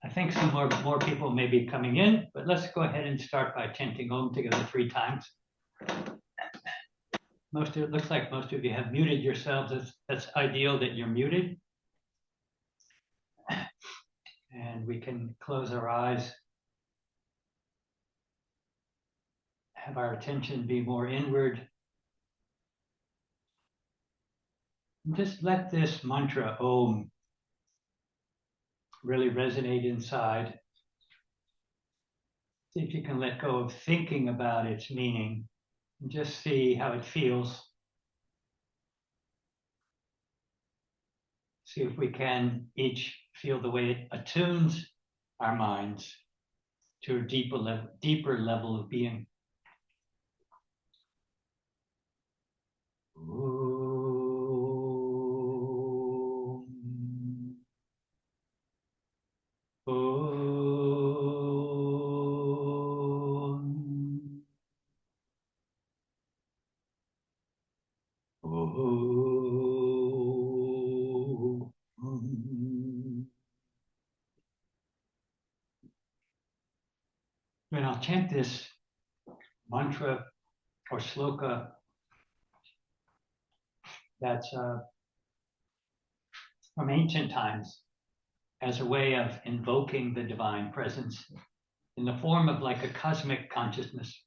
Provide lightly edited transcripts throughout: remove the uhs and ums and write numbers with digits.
I think some more people may be coming in, but let's go ahead and start by chanting Om together 3 times. It looks like most of you have muted yourselves. That's ideal that you're muted. And we can close our eyes, have our attention be more inward. And just let this mantra Om really resonate inside. See if you can let go of thinking about its meaning and just see how it feels. See if we can each feel the way it attunes our minds to a deeper level of being. And I'll chant this mantra or sloka that's from ancient times as a way of invoking the divine presence in the form of like a cosmic consciousness.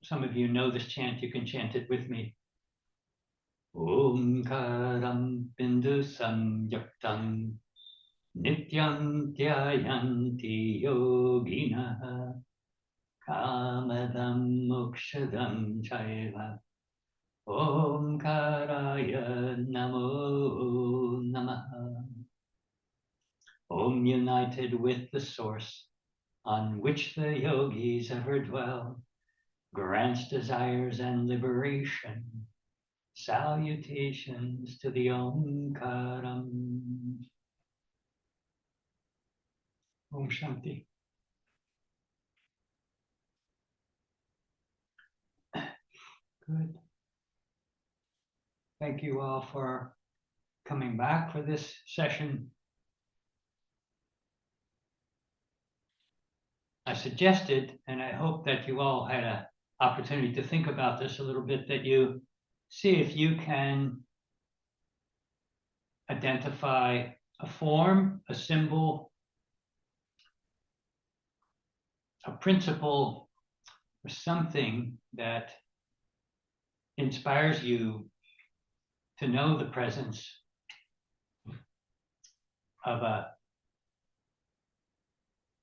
Some of you know this chant, you can chant it with me. Omkaram bindu samyuktam nityam dhyayanti yoginaha kamadam mokshadam chaiva Omkaraya namo namaha. Om united with the source on which the yogis ever dwell, grants desires and liberation. Salutations to the Omkaram. Om Shanti. Good. Thank you all for coming back for this session. I suggested, and I hope that you all had an opportunity to think about this a little bit, that you see if you can identify a form, a symbol, a principle, or something that inspires you to know the presence of a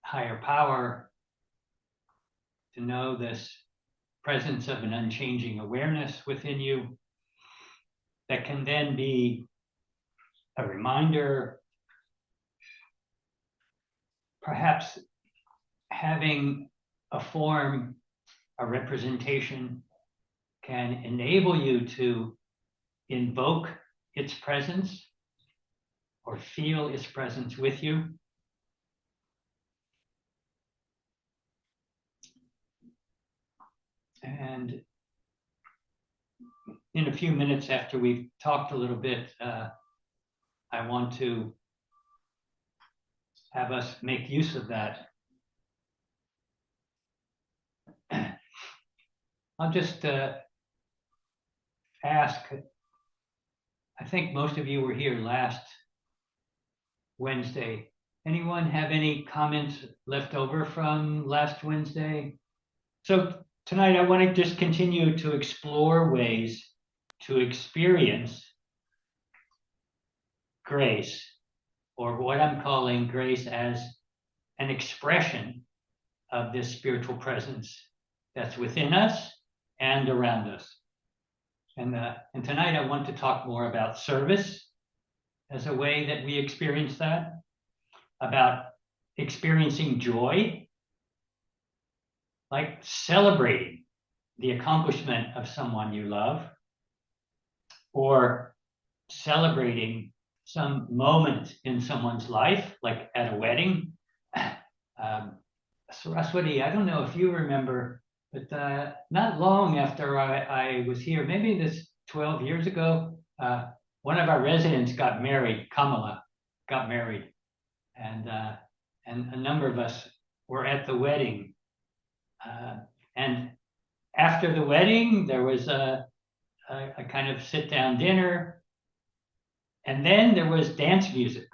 higher power, to know this presence of an unchanging awareness within you that can then be a reminder. Perhaps having a form, a representation, can enable you to invoke its presence or feel its presence with you. And in a few minutes after we've talked a little bit, I want to have us make use of that. I'll just ask, I think most of you were here last Wednesday. Anyone have any comments left over from last Wednesday? So tonight I want to just continue to explore ways to experience grace, or what I'm calling grace as an expression of this spiritual presence that's within us and around us. And tonight I want to talk more about service as a way that we experience that, about experiencing joy, like celebrating the accomplishment of someone you love, or celebrating some moment in someone's life, like at a wedding. Saraswati, I don't know if you remember, but not long after I was here, maybe this 12 years ago, one of our residents got married, Kamala got married. and a number of us were at the wedding. And after the wedding, there was a kind of sit-down dinner, and then there was dance music.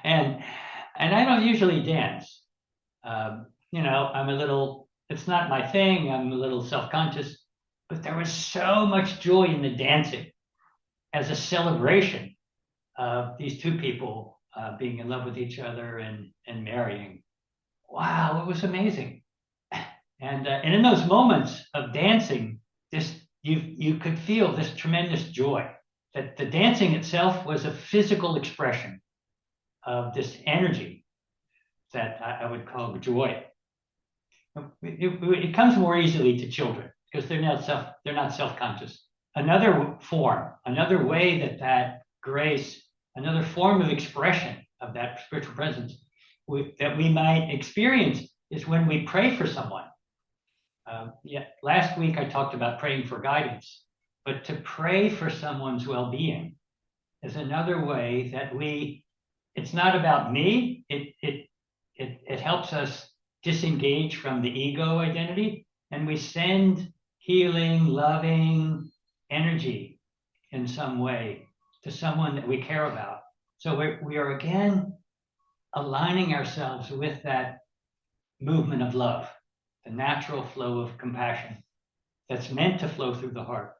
and I don't usually dance. I'm a little, it's not my thing. I'm a little self-conscious, but there was so much joy in the dancing as a celebration of these two people being in love with each other and marrying. Wow, it was amazing. And in those moments of dancing, this you could feel this tremendous joy. That the dancing itself was a physical expression of this energy that I would call joy. It comes more easily to children because they're not self-conscious. Another form, another way that grace, another form of expression of that spiritual presence that we might experience is when we pray for someone. Last week I talked about praying for guidance, but to pray for someone's well-being is another way that it's not about me. It helps us disengage from the ego identity, and we send healing, loving energy in some way to someone that we care about. So we are again aligning ourselves with that movement of love, the natural flow of compassion that's meant to flow through the heart.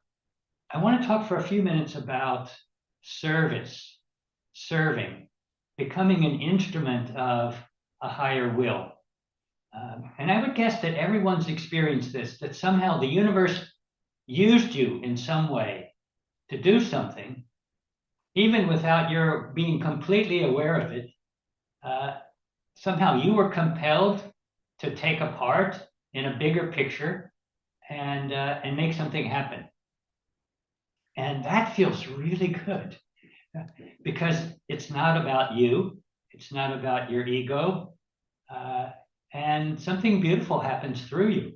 I want to talk for a few minutes about service, serving, becoming an instrument of a higher will. And I would guess that everyone's experienced this, that somehow the universe used you in some way to do something, even without your being completely aware of it. Somehow you were compelled to take a part in a bigger picture and make something happen. And that feels really good because it's not about you. It's not about your ego. And something beautiful happens through you.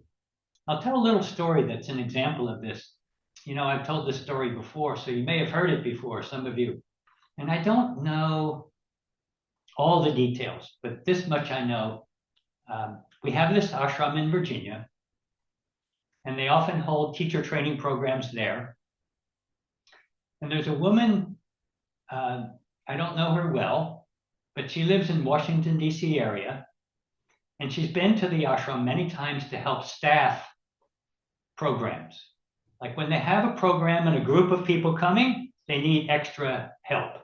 I'll tell a little story that's an example of this. I've told this story before, so you may have heard it before, some of you. And I don't know all the details, but this much I know. We have this ashram in Virginia, and they often hold teacher training programs there. And there's a woman, I don't know her well, but she lives in Washington, D.C. area. And she's been to the ashram many times to help staff programs. Like when they have a program and a group of people coming, they need extra help.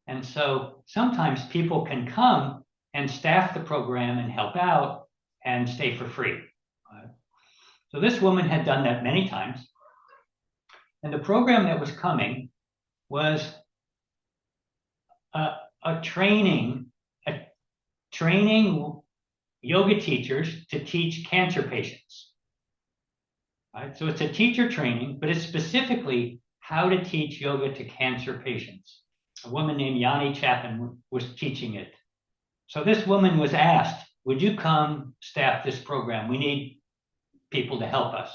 And so sometimes people can come and staff the program and help out and stay for free. So this woman had done that many times. And the program that was coming was training yoga teachers to teach cancer patients. Right? So it's a teacher training, but it's specifically how to teach yoga to cancer patients. A woman named Yanni Chapin was teaching it. So this woman was asked, would you come staff this program? We need people to help us.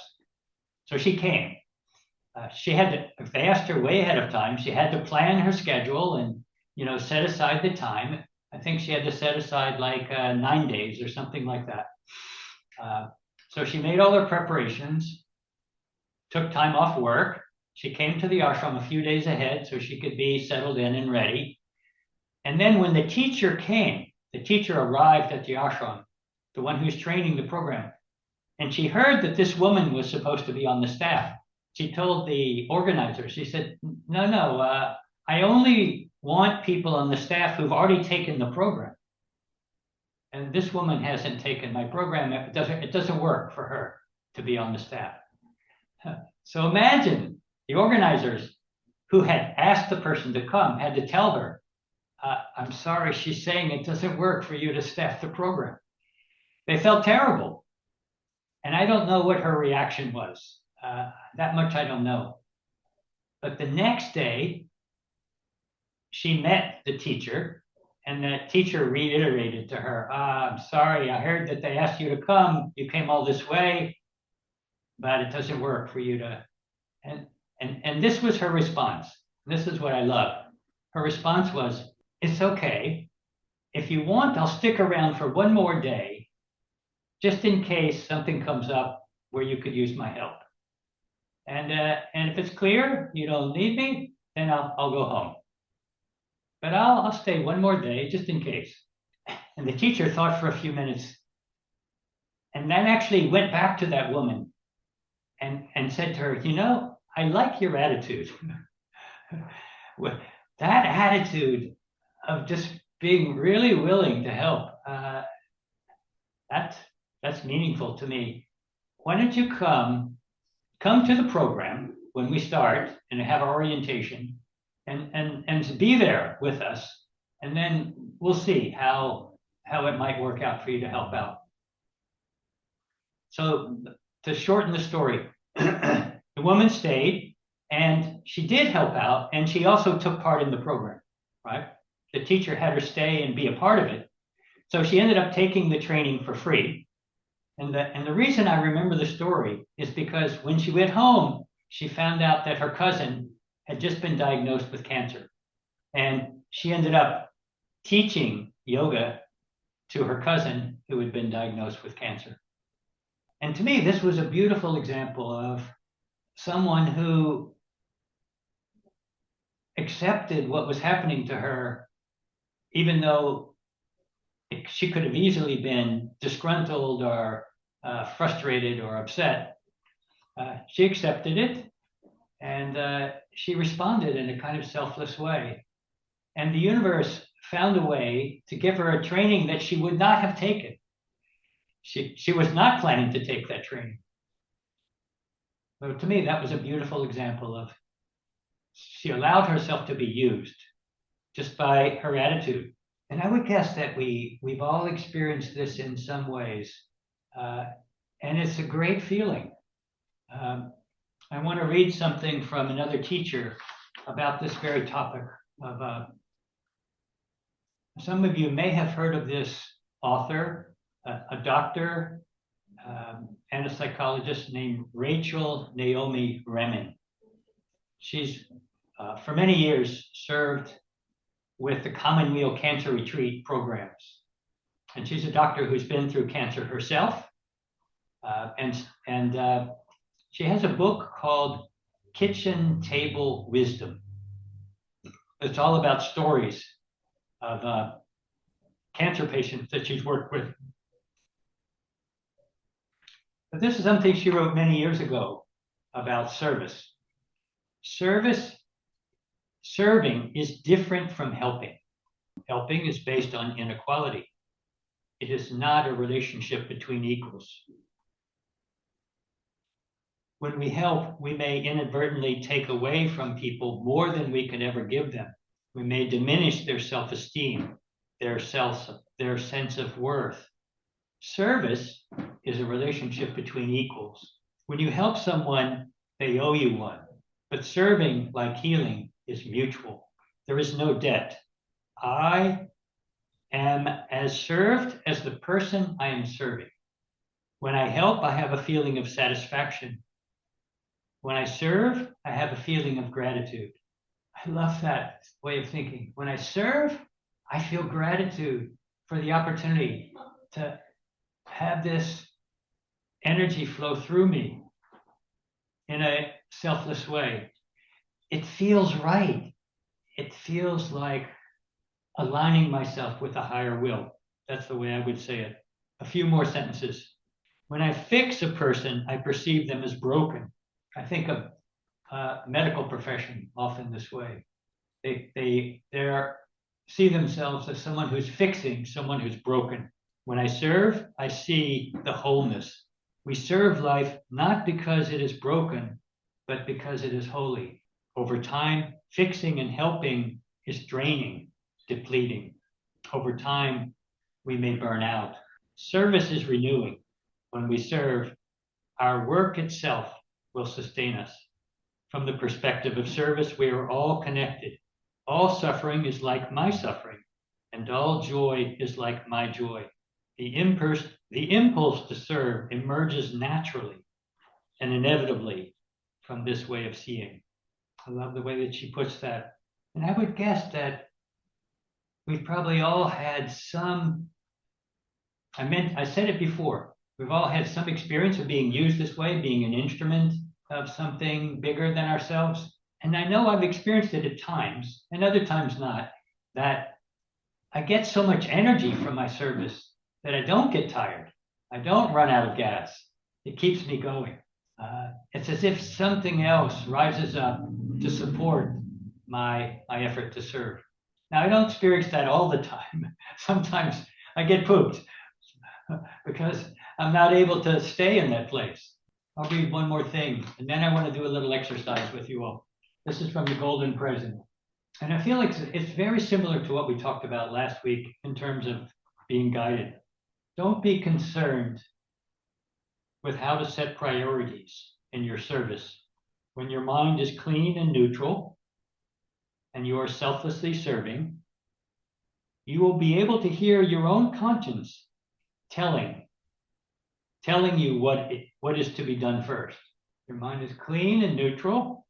So she came. She had to, if they asked her way ahead of time, she had to plan her schedule and, set aside the time. I think she had to set aside like 9 days or something like that. So she made all her preparations, took time off work. She came to the ashram a few days ahead so she could be settled in and ready. And then when the teacher came, the teacher arrived at the ashram, the one who's training the program, and she heard that this woman was supposed to be on the staff. She told the organizer, she said, no, I only want people on the staff who've already taken the program. And this woman hasn't taken my program. It doesn't work for her to be on the staff. So imagine the organizers who had asked the person to come had to tell her, I'm sorry, she's saying it doesn't work for you to staff the program. They felt terrible. And I don't know what her reaction was. That much I don't know. But the next day, she met the teacher, and the teacher reiterated to her, I'm sorry, I heard that they asked you to come. You came all this way, but it doesn't work for you to. And this was her response. This is what I love. Her response was, it's okay. if you want, I'll stick around for one more day, just in case something comes up where you could use my help. And if it's clear you don't need me, then I'll go home. But I'll stay one more day just in case. And the teacher thought for a few minutes, and then actually went back to that woman and said to her, you know, I like your attitude. That attitude of just being really willing to help, that's meaningful to me. Why don't you come to the program when we start and have our orientation and be there with us, and then we'll see how it might work out for you to help out. So to shorten the story, the woman stayed and she did help out, and she also took part in the program, right? The teacher had her stay and be a part of it. So she ended up taking the training for free. And the reason I remember the story is because when she went home, she found out that her cousin had just been diagnosed with cancer. And she ended up teaching yoga to her cousin who had been diagnosed with cancer. And to me, this was a beautiful example of someone who accepted what was happening to her, even though she could have easily been disgruntled or frustrated or upset. She accepted it, and she responded in a kind of selfless way. And the universe found a way to give her a training that she would not have taken. She was not planning to take that training. So to me, that was a beautiful example of she allowed herself to be used just by her attitude. And I would guess that we've all experienced this in some ways. And it's a great feeling. I want to read something from another teacher about this very topic. Some of you may have heard of this author, a doctor and a psychologist named Rachel Naomi Remen. She's, for many years, served with the Commonweal Cancer Retreat programs. And she's a doctor who's been through cancer herself. And she has a book called Kitchen Table Wisdom. It's all about stories of cancer patients that she's worked with. But this is something she wrote many years ago about service. Serving is different from helping. Helping is based on inequality. It is not a relationship between equals. When we help, we may inadvertently take away from people more than we could ever give them. We may diminish their self-esteem, their sense of worth. Service is a relationship between equals. When you help someone, they owe you one. But serving, like healing, is mutual. There is no debt. I am as served as the person I am serving. When I help, I have a feeling of satisfaction. When I serve, I have a feeling of gratitude. I love that way of thinking. When I serve, I feel gratitude for the opportunity to have this energy flow through me in a selfless way. It feels right. It feels like aligning myself with a higher will. That's the way I would say it. A few more sentences. When I fix a person, I perceive them as broken. I think of medical profession often this way. They see themselves as someone who's fixing someone who's broken. When I serve, I see the wholeness. We serve life not because it is broken, but because it is holy. Over time, fixing and helping is draining, depleting. Over time, we may burn out. Service is renewing. When we serve, our work itself will sustain us. From the perspective of service, we are all connected. All suffering is like my suffering, and all joy is like my joy. The impulse to serve emerges naturally and inevitably from this way of seeing. I love the way that she puts that. And I would guess that we've probably all had some, I said it before, we've all had some experience of being used this way, being an instrument of something bigger than ourselves. And I know I've experienced it at times and other times not, that I get so much energy from my service that I don't get tired. I don't run out of gas. It keeps me going. It's as if something else rises up to support my effort to serve. Now, I don't experience that all the time. Sometimes I get pooped because I'm not able to stay in that place. I'll read one more thing, and then I want to do a little exercise with you all. This is from the Golden Present. And I feel like it's very similar to what we talked about last week in terms of being guided. Don't be concerned with how to set priorities in your service. When your mind is clean and neutral, and you are selflessly serving, you will be able to hear your own conscience telling you what is to be done first. Your mind is clean and neutral,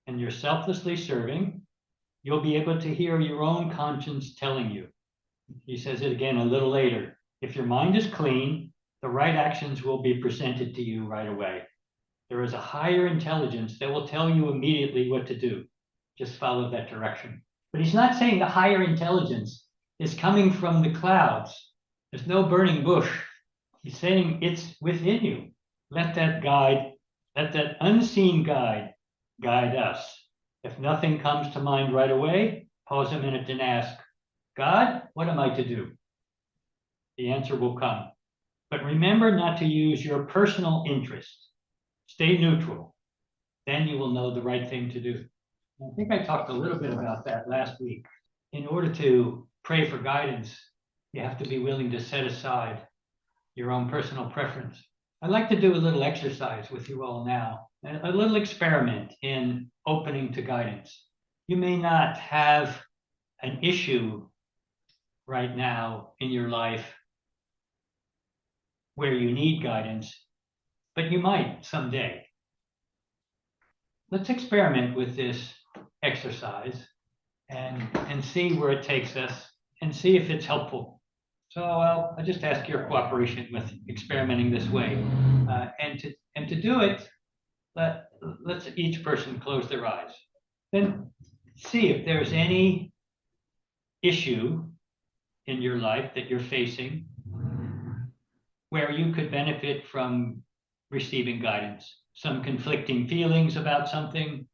and you're selflessly serving, you'll be able to hear your own conscience telling you. He says it again a little later. If your mind is clean, the right actions will be presented to you right away. There is a higher intelligence that will tell you immediately what to do. Just follow that direction. But he's not saying the higher intelligence is coming from the clouds. There's no burning bush. He's saying it's within you. Let that unseen guide us. If nothing comes to mind right away, pause a minute and ask, God, what am I to do? The answer will come. But remember not to use your personal interest. Stay neutral. Then you will know the right thing to do. I think I talked a little bit about that last week. In order to pray for guidance, you have to be willing to set aside your own personal preference. I'd like to do a little exercise with you all now, a little experiment in opening to guidance. You may not have an issue right now in your life where you need guidance, but you might someday. Let's experiment with this exercise and see where it takes us and see if it's helpful. So I'll just ask your cooperation with experimenting this way. And to do it, let's each person close their eyes. Then see if there's any issue in your life that you're facing where you could benefit from receiving guidance. Some conflicting feelings about something.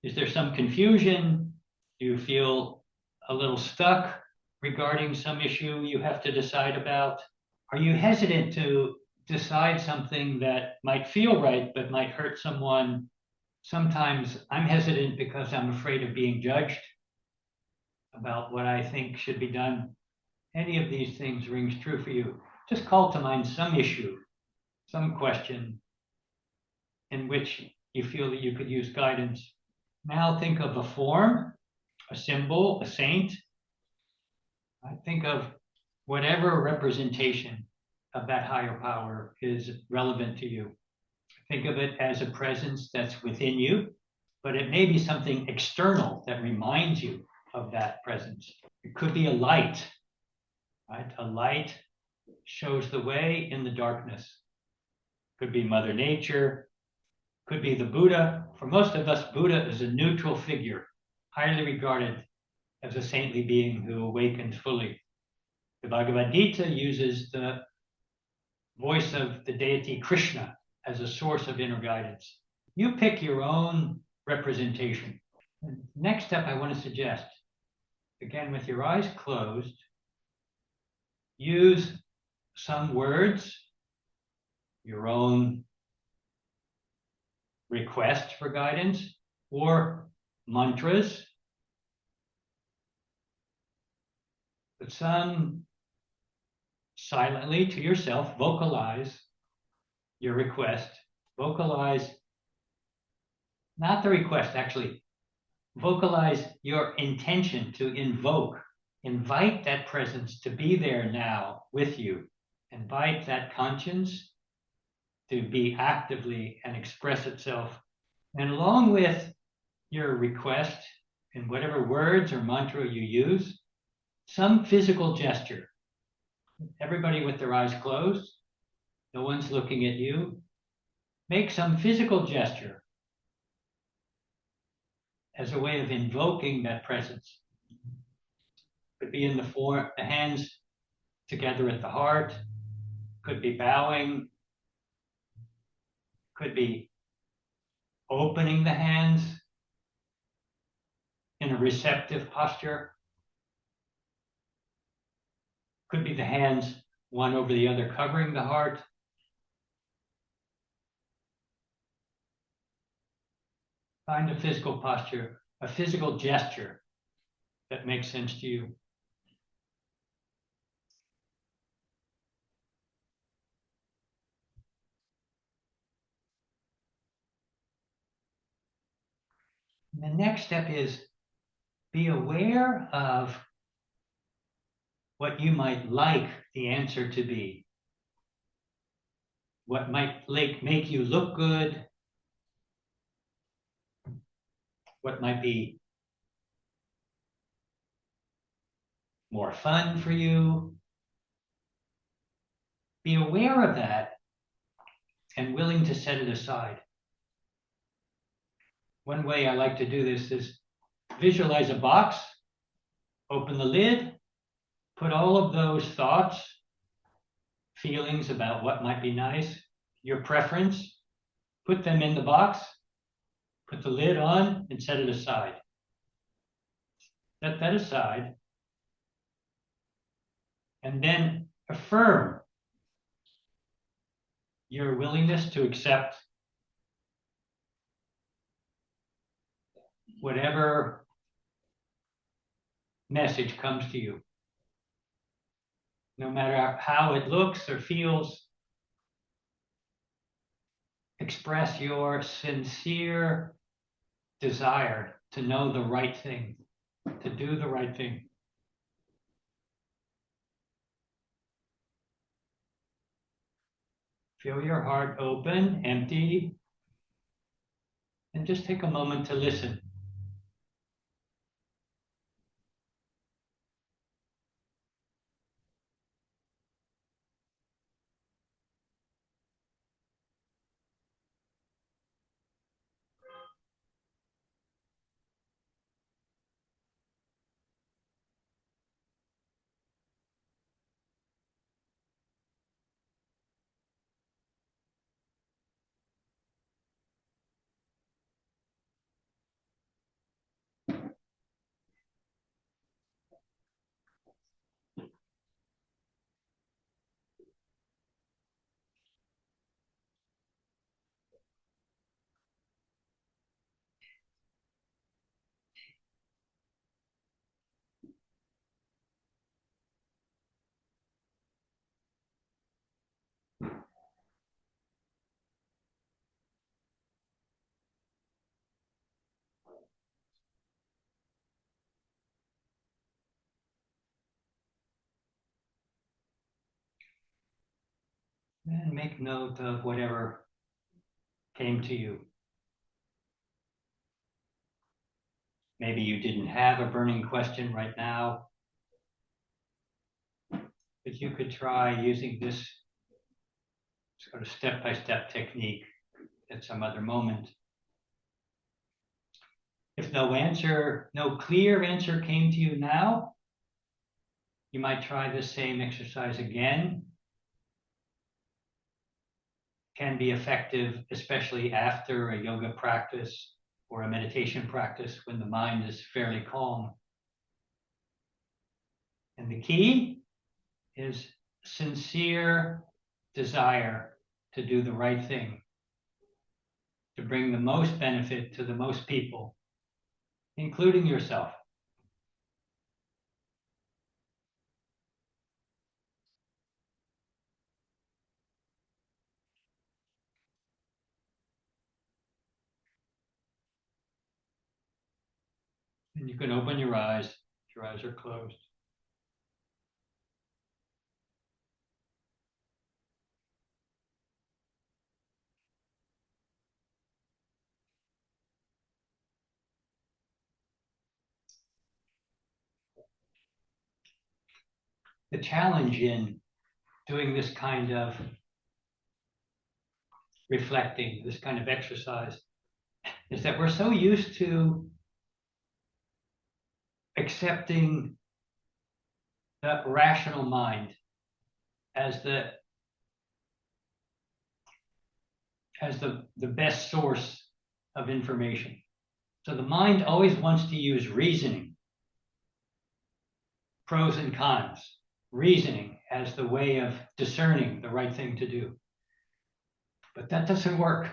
Is there some confusion? Do you feel a little stuck regarding some issue you have to decide about? Are you hesitant to decide something that might feel right but might hurt someone? Sometimes I'm hesitant because I'm afraid of being judged about what I think should be done. Any of these things rings true for you. Just call to mind some issue, some question in which you feel that you could use guidance. Now think of a form, a symbol, a saint. I think of whatever representation of that higher power is relevant to you. Think of it as a presence that's within you, but it may be something external that reminds you of that presence. It could be a light, right? A light shows the way in the darkness. Could be Mother Nature, could be the Buddha. For most of us, Buddha is a neutral figure, highly regarded as a saintly being who awakened fully. The Bhagavad Gita uses the voice of the deity Krishna as a source of inner guidance. You pick your own representation. And next up, I want to suggest, again, with your eyes closed, use some words, your own request for guidance, or mantras, but some silently to yourself, vocalize your request. Vocalize, not the request, actually, vocalize your intention to invoke. Invite that presence to be there now with you. Invite that conscience to be actively and express itself. And along with your request, in whatever words or mantra you use, some physical gesture. Everybody with their eyes closed. No one's looking at you. Make some physical gesture as a way of invoking that presence. Could be in the form, the hands together at the heart, could be bowing, could be opening the hands in a receptive posture, could be the hands one over the other covering the heart. Find a physical posture, a physical gesture that makes sense to you. And the next step is be aware of what you might like the answer to be. What might make you look good, what might be more fun for you. Be aware of that and willing to set it aside. One way I like to do this is visualize a box, open the lid, put all of those thoughts, feelings about what might be nice, your preference, put them in the box, put the lid on, and set it aside. Set that aside, and then affirm your willingness to accept whatever message comes to you. No matter how it looks or feels, express your sincere desire to know the right thing, to do the right thing. Feel your heart open, empty, and just take a moment to listen. And make note of whatever came to you. Maybe you didn't have a burning question right now, but you could try using this sort of step-by-step technique at some other moment. If no clear answer came to you now, you might try the same exercise again. Can be effective, especially after a yoga practice or a meditation practice when the mind is fairly calm. And the key is sincere desire to do the right thing, to bring the most benefit to the most people, including yourself. And you can open your eyes if your eyes are closed. the challenge in doing this kind of reflecting, this kind of exercise, is that we're so used to accepting the rational mind as the best source of information. So the mind always wants to use reasoning, pros and cons, reasoning as the way of discerning the right thing to do. But that doesn't work.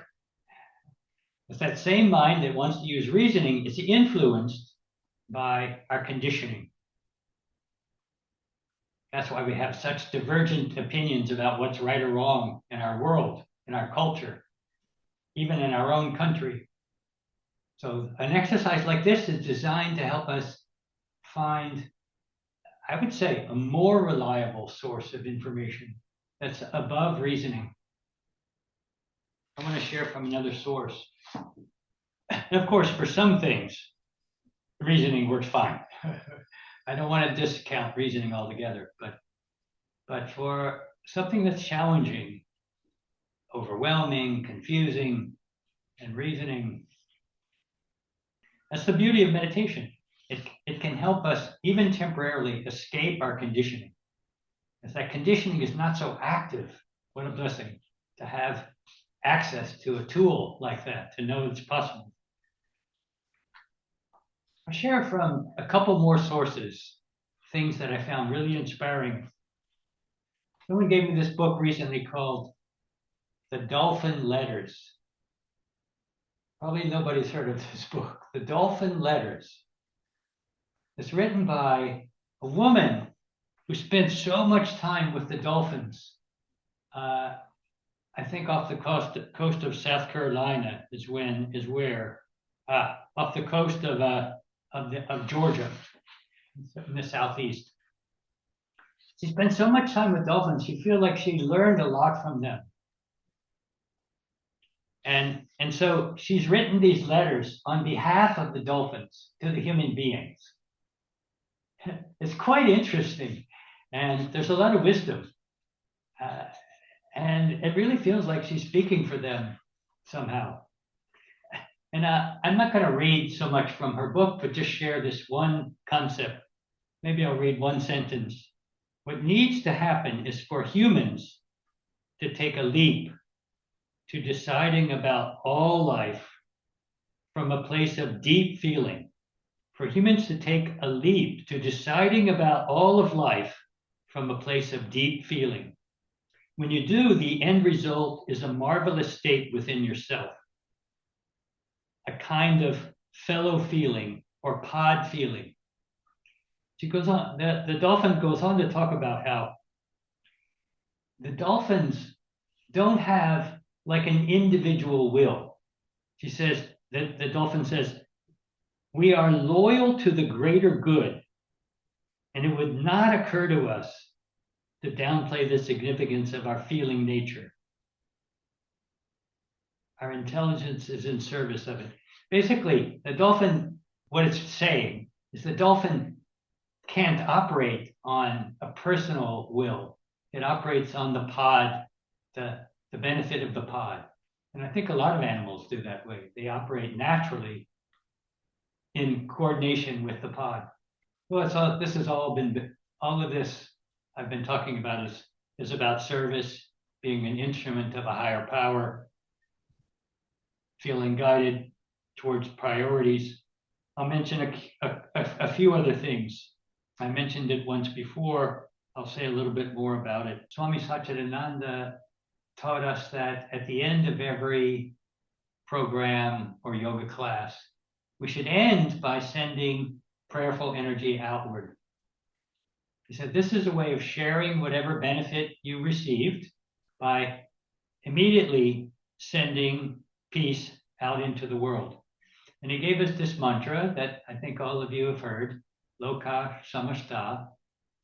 It's that same mind that wants to use reasoning is influenced by our conditioning. That's why we have such divergent opinions about what's right or wrong in our world, in our culture, even in our own country. So an exercise like this is designed to help us find, I would say, a more reliable source of information that's above reasoning. I want to share from another source. And of course, for some things, reasoning works fine. I don't want to discount reasoning altogether, but for something that's challenging, overwhelming, confusing, and reasoning, that's the beauty of meditation. It can help us even temporarily escape our conditioning. If that conditioning is not so active, what a blessing to have access to a tool like that, to know it's possible. I'll share from a couple more sources, things that I found really inspiring. Someone gave me this book recently called The Dolphin Letters. Probably nobody's heard of this book, The Dolphin Letters. It's written by a woman who spent so much time with the dolphins. I think off the coast of South Carolina is where off the coast of Georgia in the southeast. She spent so much time with dolphins. She feels like she learned a lot from them. And so she's written these letters on behalf of the dolphins to the human beings. It's quite interesting, and there's a lot of wisdom. And it really feels like she's speaking for them somehow. And I'm not going to read so much from her book, but just share this one concept. Maybe I'll read one sentence. What needs to happen is for humans to take a leap to deciding about all life from a place of deep feeling. For humans to take a leap to deciding about all of life from a place of deep feeling. When you do, the end result is a marvelous state within yourself. A kind of fellow feeling or pod feeling. She goes on, the dolphin goes on to talk about how the dolphins don't have like an individual will. She says, the dolphin says, we are loyal to the greater good, and it would not occur to us to downplay the significance of our feeling nature. Our intelligence is in service of it. Basically, the dolphin, what it's saying is the dolphin can't operate on a personal will. It operates on the pod, the benefit of the pod. And I think a lot of animals do that way. They operate naturally in coordination with the pod. Well, all of this I've been talking about is about service, being an instrument of a higher power, feeling guided towards priorities. I'll mention a few other things. I mentioned it once before. I'll say a little bit more about it. Swami Satchidananda taught us that at the end of every program or yoga class, we should end by sending prayerful energy outward. He said, this is a way of sharing whatever benefit you received by immediately sending peace out into the world. And he gave us this mantra that I think all of you have heard, Loka Samasta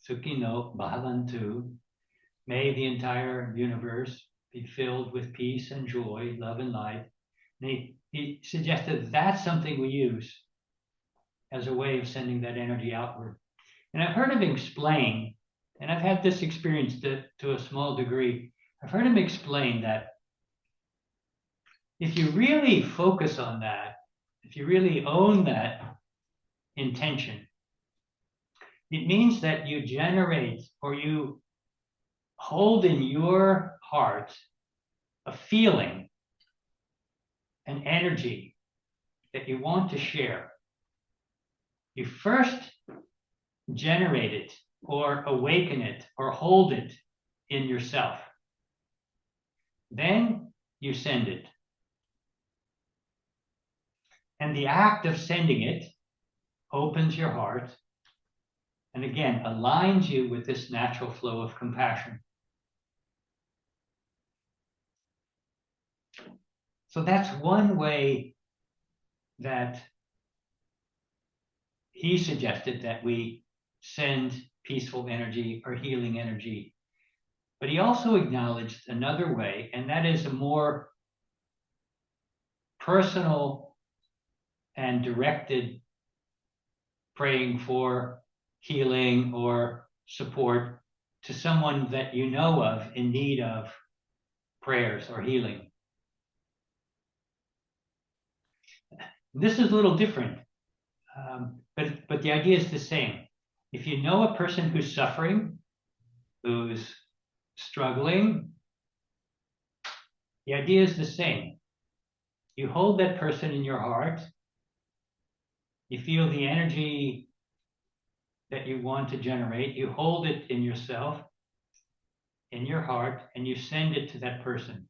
Sukhino Bhavantu. May the entire universe be filled with peace and joy, love and light. And he suggested that's something we use as a way of sending that energy outward. And I've heard him explain and I've had this experience to a small degree. I've heard him explain that if you really focus on that, if you really own that intention, it means that you generate or you hold in your heart a feeling, an energy that you want to share. You first generate it or awaken it or hold it in yourself. Then you send it. And the act of sending it opens your heart and again aligns you with this natural flow of compassion. So that's one way that he suggested that we send peaceful energy or healing energy. But he also acknowledged another way, and that is a more personal and directed praying for healing or support to someone that you know of in need of prayers or healing. This is a little different, but the idea is the same. If you know a person who's suffering, who's struggling, the idea is the same. You hold that person in your heart. You feel the energy that you want to generate. You hold it in yourself, in your heart, and you send it to that person.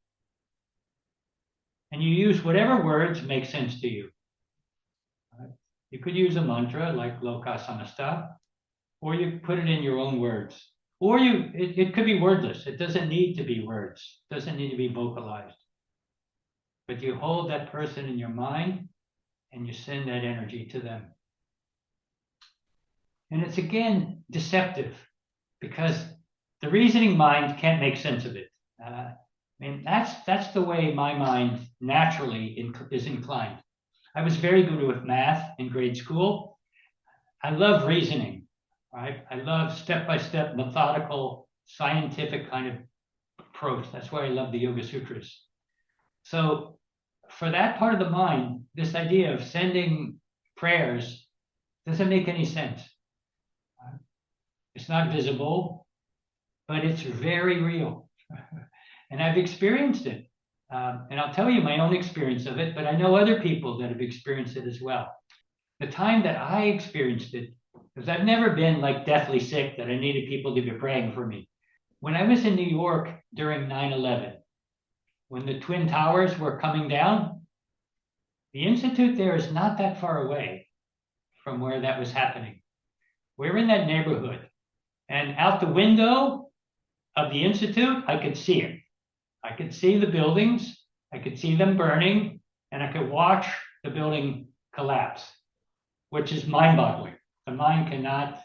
And you use whatever words make sense to you. You could use a mantra like Loka Samasta, or you put it in your own words. Or it could be wordless. It doesn't need to be words. It doesn't need to be vocalized. But you hold that person in your mind and you send that energy to them. And it's again deceptive because the reasoning mind can't make sense of it. I mean, that's the way my mind naturally is inclined. I was very good with math in grade school. I love reasoning, right? I love step-by-step, methodical, scientific kind of approach. That's why I love the Yoga Sutras. So for that part of the mind, this idea of sending prayers doesn't make any sense. It's not visible, but it's very real. And I've experienced it. And I'll tell you my own experience of it, but I know other people that have experienced it as well. The time that I experienced it, because I've never been like deathly sick that I needed people to be praying for me. When I was in New York during 9/11, when the Twin Towers were coming down, the Institute there is not that far away from where that was happening. We're in that neighborhood. And out the window of the Institute, I could see it. I could see the buildings, I could see them burning, and I could watch the building collapse, which is mind-boggling. The mind cannot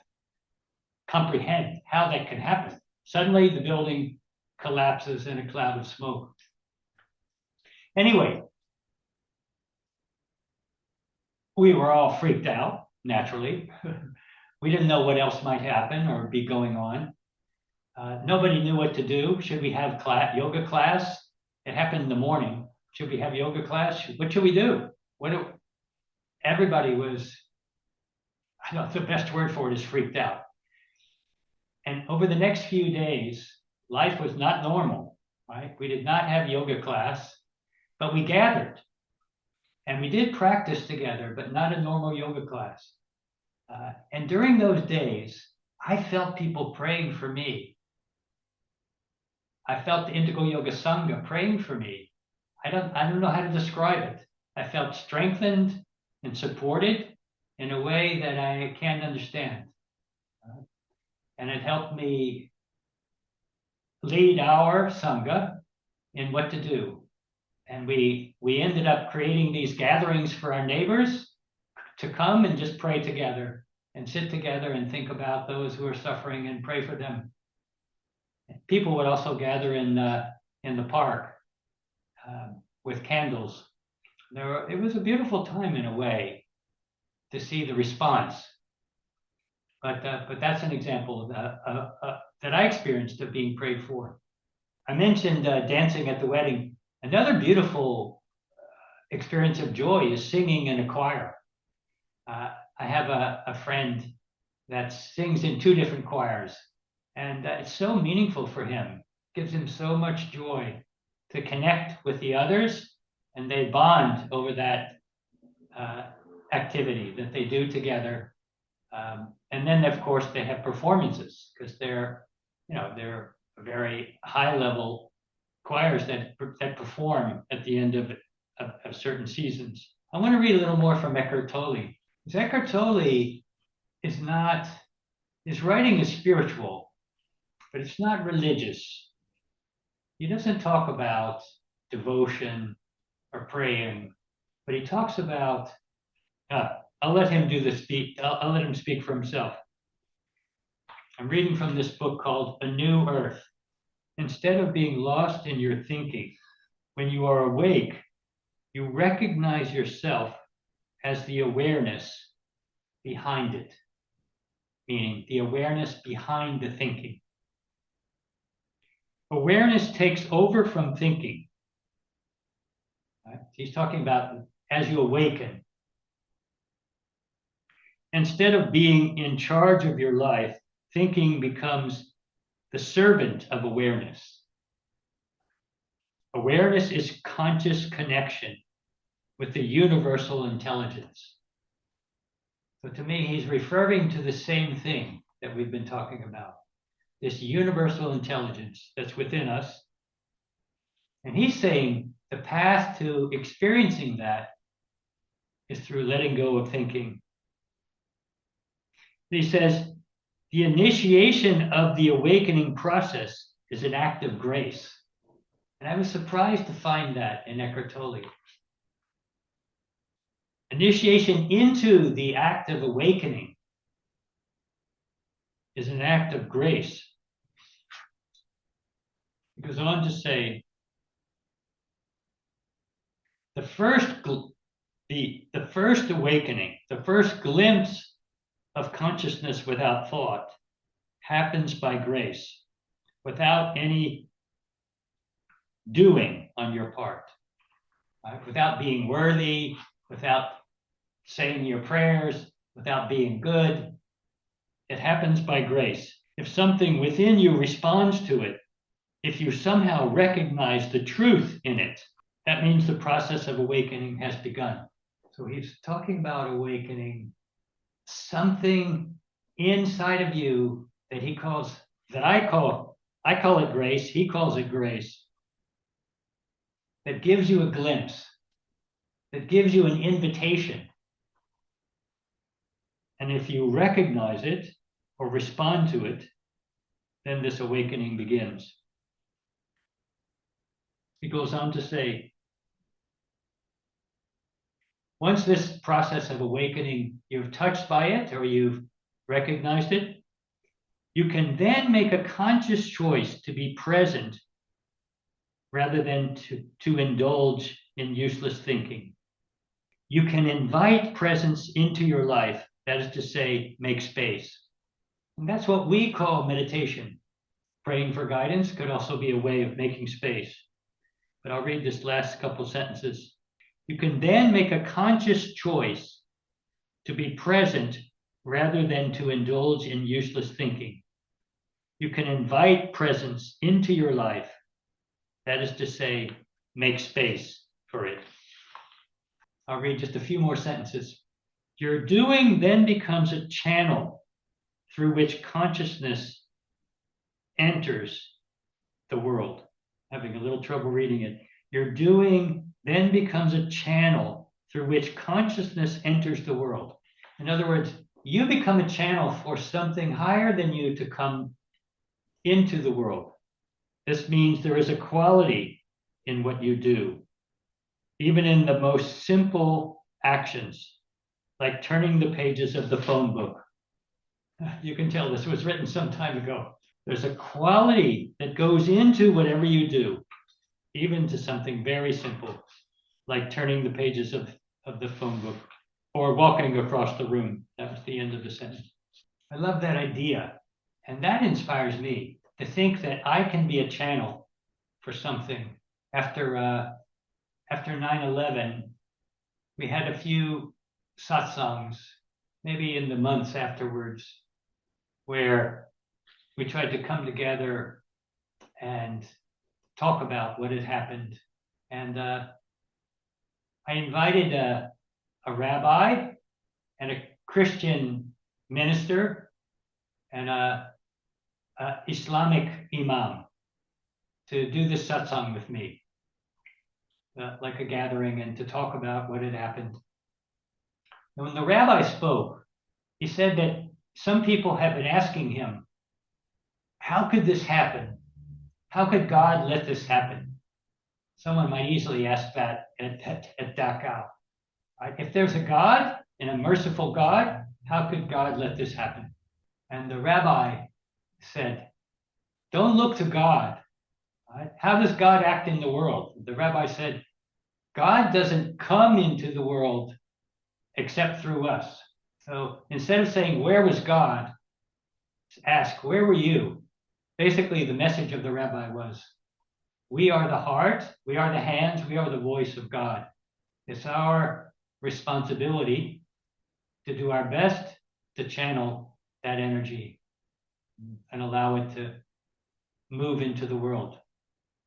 comprehend how that can happen. Suddenly the building collapses in a cloud of smoke. Anyway, we were all freaked out, naturally. We didn't know what else might happen or be going on. Nobody knew what to do. Should we have yoga class? It happened in the morning. Should we have yoga class? What should we do? Everybody was, I don't know, the best word for it is freaked out. And over the next few days, life was not normal, right? We did not have yoga class, but we gathered. And we did practice together, but not a normal yoga class. And during those days, I felt people praying for me. I felt the Indigo Yoga Sangha praying for me. I don't know how to describe it. I felt strengthened and supported in a way that I can't understand. And it helped me lead our Sangha in what to do. And we ended up creating these gatherings for our neighbors to come and just pray together and sit together and think about those who are suffering and pray for them. People would also gather in the park with candles. It was a beautiful time in a way to see the response. But that's an example that I experienced of being prayed for. I mentioned dancing at the wedding. Another beautiful experience of joy is singing in a choir. I have a friend that sings in two different choirs, and it's so meaningful for him. It gives him so much joy to connect with the others, and they bond over that activity that they do together. And then, of course, they have performances because they're very high level choirs that perform at the end of certain seasons. I want to read a little more from Eckhart Tolle. Eckhart Tolle his writing is spiritual, but it's not religious. He doesn't talk about devotion or praying, but he talks about, I'll let him do the speak. I'll let him speak for himself. I'm reading from this book called A New Earth. Instead of being lost in your thinking, when you are awake, you recognize yourself as the awareness behind it, meaning the awareness behind the thinking. Awareness takes over from thinking. Right? He's talking about as you awaken. Instead of being in charge of your life, thinking becomes the servant of awareness. Awareness is conscious connection with the universal intelligence. So to me, he's referring to the same thing that we've been talking about, this universal intelligence that's within us. And he's saying the path to experiencing that is through letting go of thinking. He says, the initiation of the awakening process is an act of grace. And I was surprised to find that in Eckhart Tolle. Initiation into the act of awakening is an act of grace. He goes on to say, the first awakening, the first glimpse of consciousness without thought happens by grace, without any doing on your part, right? Without being worthy, without saying your prayers, without being good. It happens by grace. If something within you responds to it, if you somehow recognize the truth in it, that means the process of awakening has begun. So he's talking about awakening something inside of you that I call it grace, he calls it grace, that gives you a glimpse, that gives you an invitation. And if you recognize it or respond to it, then this awakening begins. He goes on to say, once this process of awakening, you've touched by it or you've recognized it, you can then make a conscious choice to be present rather than to indulge in useless thinking. You can invite presence into your life, that is to say, make space. And that's what we call meditation. Praying for guidance could also be a way of making space. But I'll read this last couple sentences. You can then make a conscious choice to be present rather than to indulge in useless thinking. You can invite presence into your life, that is to say, make space for it. I'll read just a few more sentences. Your doing then becomes a channel through which consciousness enters the world. Having a little trouble reading it. Your doing then becomes a channel through which consciousness enters the world. In other words, you become a channel for something higher than you to come into the world. This means there is a quality in what you do, even in the most simple actions, like turning the pages of the phone book. You can tell this was written some time ago. There's a quality that goes into whatever you do, even to something very simple, like turning the pages of the phone book or walking across the room. That was the end of the sentence. I love that idea. And that inspires me to think that I can be a channel for something. After 9/11, we had a few satsangs, maybe in the months afterwards, where we tried to come together and talk about what had happened. And I invited a rabbi and a Christian minister and a Islamic imam to do this satsang with me, like a gathering, and to talk about what had happened. And when the rabbi spoke, he said that some people have been asking him, how could this happen? How could God let this happen? Someone might easily ask that at Dachau. Right? If there's a God, and a merciful God, how could God let this happen? And the rabbi said, don't look to God. Right? How does God act in the world? The rabbi said, God doesn't come into the world except through us. So instead of saying, where was God? Ask, where were you? Basically, the message of the rabbi was, we are the heart, we are the hands, we are the voice of God. It's our responsibility to do our best to channel that energy and allow it to move into the world.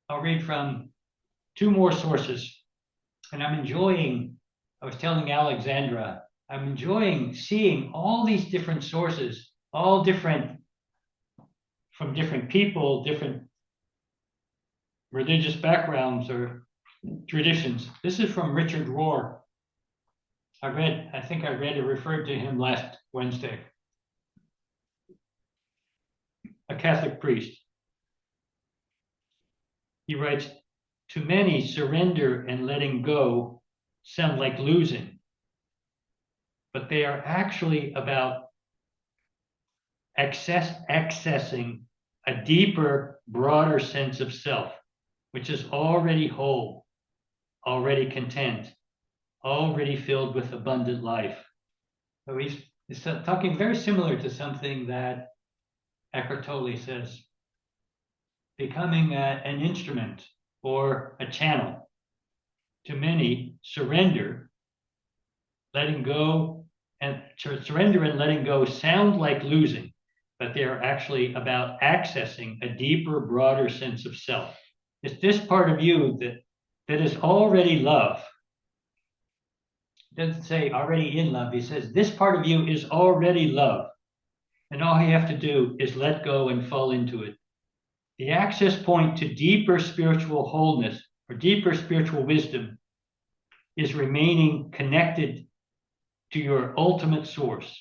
I'll read from two more sources. And I was telling Alexandra, I'm enjoying seeing all these different sources, all different, from different people, different religious backgrounds or traditions. This is from Richard Rohr. I think I read or referred to him last Wednesday. A Catholic priest. He writes, to many, surrender and letting go sound like losing, but they are actually about accessing a deeper, broader sense of self, which is already whole, already content, already filled with abundant life. So he's talking very similar to something that Eckhart Tolle says, becoming an instrument or a channel. To many, surrender, letting go, and surrender and letting go sound like losing, but they are actually about accessing a deeper, broader sense of self. It's this part of you that is already love. It doesn't say already in love. He says this part of you is already love. And all you have to do is let go and fall into it. The access point to deeper spiritual wholeness or deeper spiritual wisdom is remaining connected to your ultimate source.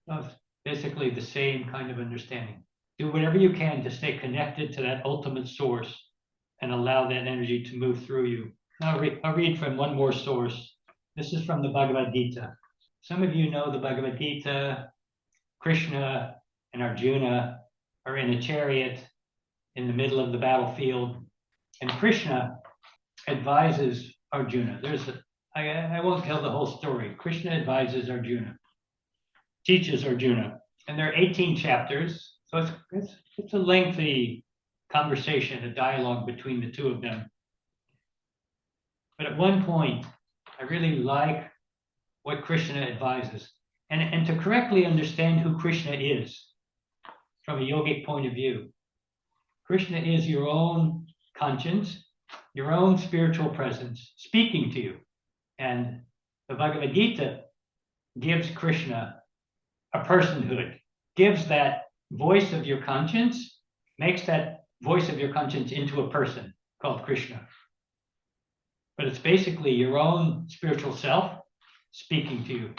Of basically the same kind of understanding. Do whatever you can to stay connected to that ultimate source and allow that energy to move through you. Now I'll read from one more source. This is from the Bhagavad Gita. Some of you know the Bhagavad Gita. Krishna and Arjuna are in a chariot in the middle of the battlefield, and Krishna advises Arjuna. I won't tell the whole story. Krishna advises Arjuna, teaches Arjuna, and there are 18 chapters, so it's a lengthy conversation, a dialogue between the two of them. But at one point, I really like what Krishna advises. And to correctly understand who Krishna is from a yogic point of view, Krishna is your own conscience, your own spiritual presence speaking to you. And the Bhagavad Gita gives Krishna a personhood, gives that voice of your conscience, makes that voice of your conscience into a person called Krishna. But it's basically your own spiritual self speaking to you.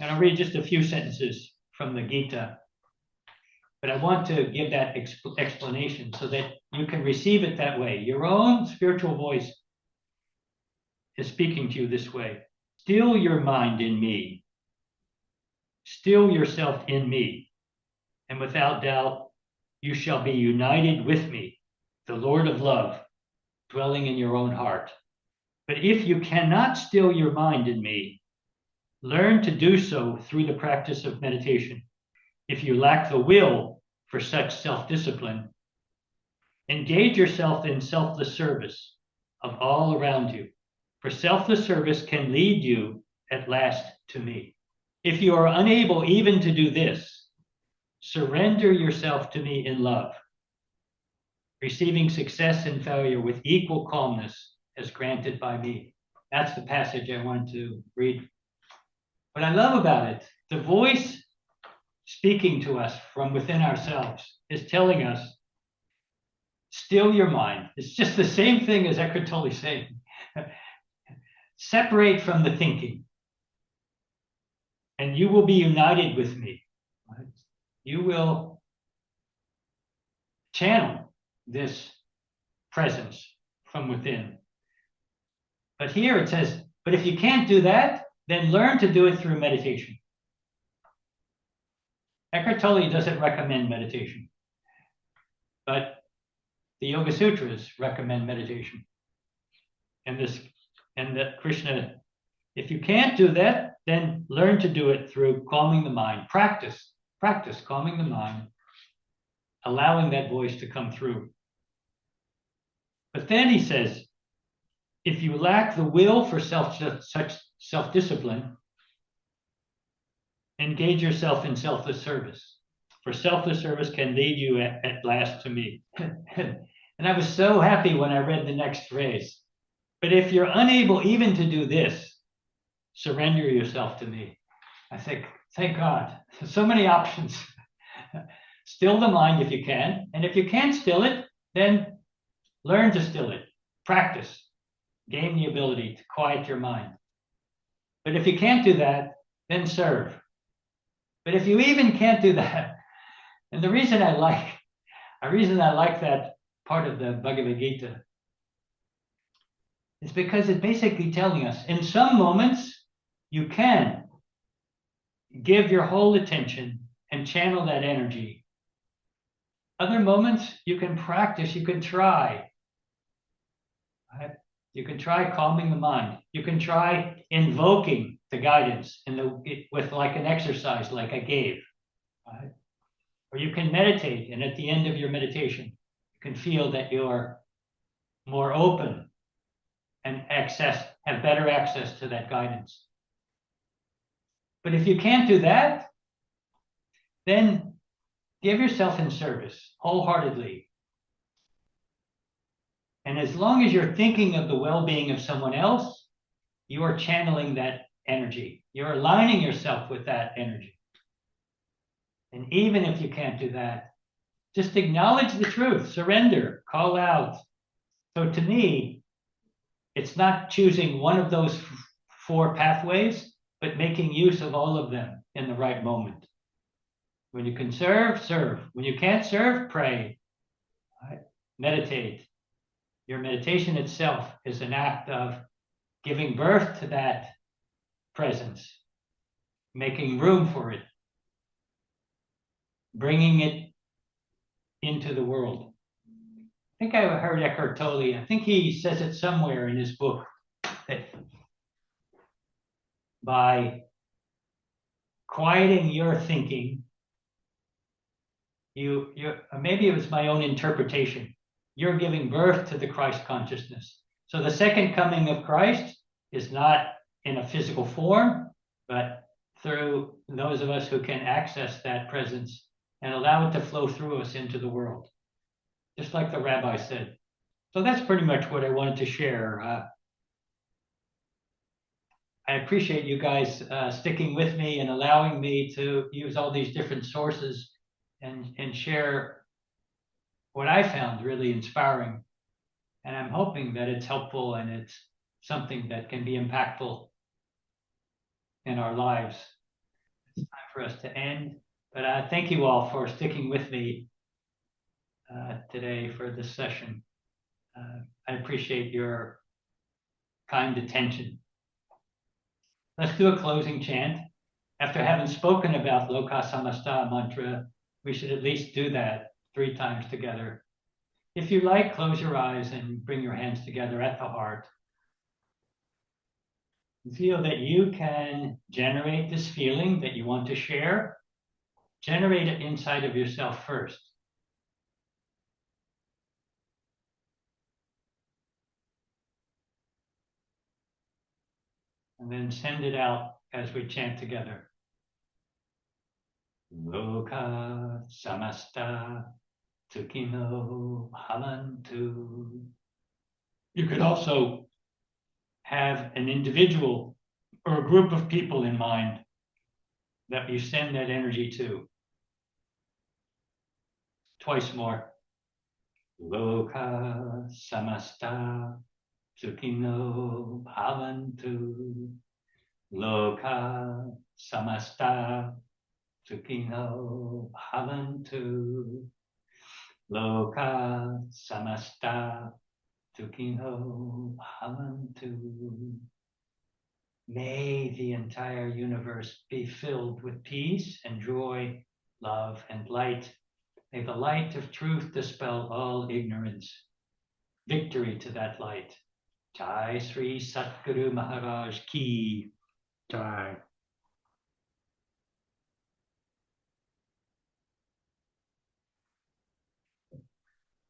And I'll read just a few sentences from the Gita, but I want to give that explanation so that you can receive it that way. Your own spiritual voice is speaking to you this way. Still your mind in me. Still yourself in me. And without doubt, you shall be united with me, the Lord of love, dwelling in your own heart. But if you cannot still your mind in me, learn to do so through the practice of meditation. If you lack the will for such self-discipline, engage yourself in selfless service of all around you, for selfless service can lead you at last to me. If you are unable even to do this, surrender yourself to me in love, receiving success and failure with equal calmness as granted by me. That's the passage I want to read. What I love about it, the voice speaking to us from within ourselves is telling us, still your mind. It's just the same thing as Eckhart Tolle saying. Separate from the thinking, and you will be united with me. Right? You will channel this presence from within. But here it says, but if you can't do that, then learn to do it through meditation. Eckhart Tolle doesn't recommend meditation, but the Yoga Sutras recommend meditation. And that Krishna, if you can't do that, then learn to do it through calming the mind. Practice calming the mind, allowing that voice to come through. But then he says, if you lack the will for such self-discipline, engage yourself in selfless service. For selfless service can lead you at last to me. And I was so happy when I read the next phrase. But if you're unable even to do this, surrender yourself to me. I think, thank God, so many options. Still the mind if you can. And if you can't still it, then learn to still it. Practice. Gain the ability to quiet your mind. But if you can't do that, then serve. But if you even can't do that, and the reason I like that part of the Bhagavad Gita is because it's basically telling us in some moments you can give your whole attention and channel that energy. Other moments you can practice, you can try. Right? You can try calming the mind. You can try invoking the guidance with like an exercise like I gave. Right? Or you can meditate, and at the end of your meditation, you can feel that you're more open and have better access to that guidance. But if you can't do that, then give yourself in service wholeheartedly. And as long as you're thinking of the well-being of someone else, you are channeling that energy. You're aligning yourself with that energy. And even if you can't do that, just acknowledge the truth, surrender, call out. So to me, it's not choosing one of those four pathways, but making use of all of them in the right moment. When you can serve, serve. When you can't serve, pray. Right? Meditate. Your meditation itself is an act of giving birth to that presence, making room for it, bringing it into the world. I think I heard Eckhart Tolle, I think he says it somewhere in his book, that by quieting your thinking, maybe it was my own interpretation, you're giving birth to the Christ consciousness. So the second coming of Christ is not in a physical form, but through those of us who can access that presence and allow it to flow through us into the world, just like the rabbi said. So that's pretty much what I wanted to share. I appreciate you guys sticking with me and allowing me to use all these different sources and share what I found really inspiring. And I'm hoping that it's helpful and it's something that can be impactful in our lives. It's time for us to end, but thank you all for sticking with me today for this session. I appreciate your kind attention. Let's do a closing chant. After having spoken about Loka Samasta mantra, we should at least do that 3 times together. If you like, close your eyes and bring your hands together at the heart. Feel that you can generate this feeling that you want to share Generate it inside of yourself first. And then send it out as we chant together. Loka samasta tukino bhavantu. You could also have an individual or a group of people in mind that you send that energy to. Twice more. Loka samasta sukhino bhavantu. Loka samasta sukhino bhavantu. Loka samasta sukhino bhavantu. May the entire universe be filled with peace and joy, love and light. May the light of truth dispel all ignorance. Victory to that light. Jai Sri Satguru Maharaj Ki. Jai.